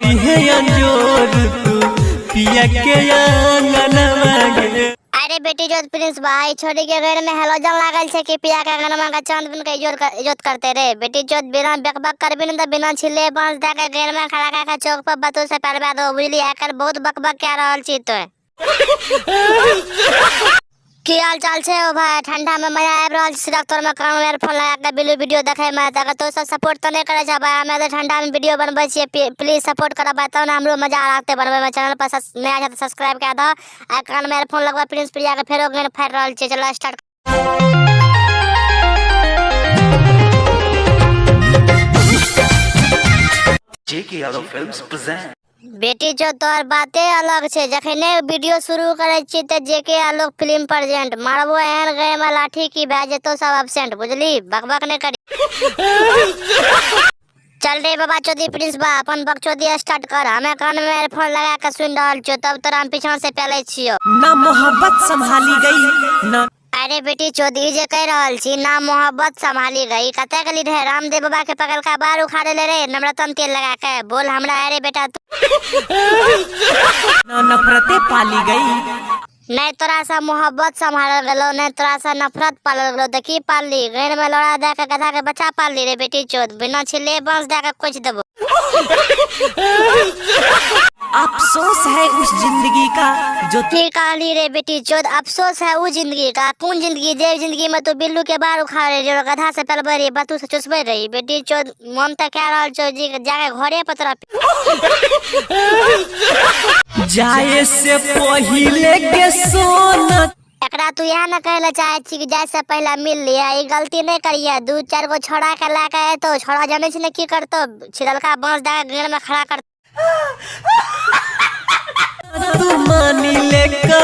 कटी है अंजोर तू पिया के आंगनवा गे। अरे बेटी जो प्रिंस भाई छोड़ी के घर में हेलोजन लागल छे कि पिया के गनमा का चांद बन के इज्जत करते रे। बेटी जो बिना बकबक करबी न त बिना छिले बांस दे के घर में खड़ा के चौक पर बतू से करवा दो बुझली। आकर बहुत बकबक कर रहल छी तो की हाल चाल छे ओ भाई? ठंडा में मजा आब रहल छी डॉक्टर में कान में फोन लगा के बिल्लू वीडियो देखे में। अगर तो सब सपोर्ट तो नहीं करे छ भाई, हमें तो ठंडा में वीडियो बनबै छी, प्लीज सपोर्ट करा बताओ ना, हमरो मजा आते बनबै में। चैनल पर नया है तो सब्सक्राइब कर दो। आ कान में फोन लगवा प्रिंस प्रिया के फेरो गेन फाड़ रहल छी। चलो स्टार्ट। जेके यादव फिल्म्स प्रेजेंट। बेटी जो तोर बातें अलग छे, जखने वीडियो शुरू करे छी त जेके आलोक फिल्म प्रेजेंट मारबो एहन गए में लाठी की भै जेतो सब एब्सेंट बुझली। बकबक नहीं करी। चल रे बाबा चौधरी प्रिंस बा अपन बकचोदी स्टार्ट कर। हमें कान में एयरफोन लगा के सुन रहल छो तब तोरा हम पीछा से पेले छियो ना मोहब्बत संभाली गई ना। अरे बेटी चौधरी जे कह रहल छी ना मोहब्बत संभाली गई, कते गली रहे रामदेव बाबा के पकड़ का बार उखाड़े ले रे नम्रतन तेल लगा के बोल हमरा। अरे बेटा ना नफरतें पाली गई, नहीं तोरा सा मोहब्बत संभाल गलो, नहीं तोरा सा नफरत पाल गलो। देखी पाली घर में लड़ा दे के गधा के बच्चा पाल ली रे बेटी चोद, बिना छिले बांस दे के कुछ देबो। अफसोस है उस जिंदगी का जो ठीक कहली रे बेटी चोद, अफसोस है उस जिंदगी का। कौन जिंदगी? जे जिंदगी में तू बिल्लू के बार उखाड़े जो गधा से पलबे रही बतू से चुसबे रही। बेटी चोद मन तक कह रहल छो जी जाके घरे पर तोरा जाए से पहिले के सोना। एकरा तू यहाँ न कहले चाहे छी कि जाए से पहले मिल लिया, ये गलती नहीं करिए। दू चार गो छोड़ा के लाके आए तो छोड़ा जाने से की करतो, छिलका बांस दे के घर में खड़ा कर। तू मानी लेका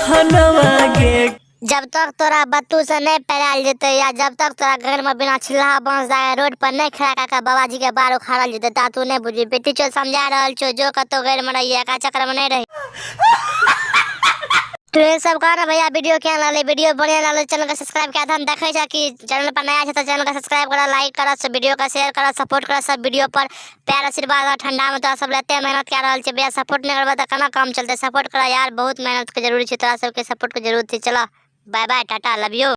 हनवा गे। जब तक तोरा बत्तू से नहीं पैराल जेते या जब तक तोरा घर में बिना छिलहा बांस दे रोड पर नहीं खड़ा करके बाबा जी के बार उखाड़ल जेते ता तू नहीं बुझी। बेटी चो समझा रहल छो जो कतो घर में रही का चक्कर में नहीं रही। तो ये सब कहना भैया वीडियो क्या लाले, वीडियो बढ़िया लाले चैनल का सब्सक्राइब किया था। हम देखे जा कि चैनल पर नया है तो चैनल का सब्सक्राइब करा, लाइक करा, सब वीडियो का शेयर करा, सपोर्ट करा। सब वीडियो पर प्यार आशीर्वाद और ठंडा में तोरा सब लेते मेहनत कर रहल छे भैया। सपोर्ट नहीं करबा त केना काम चलते? सपोर्ट करा यार, बहुत मेहनत के जरूरी छे, तोरा सबके सपोर्ट के जरूरत है। चलो bye bye tata love you.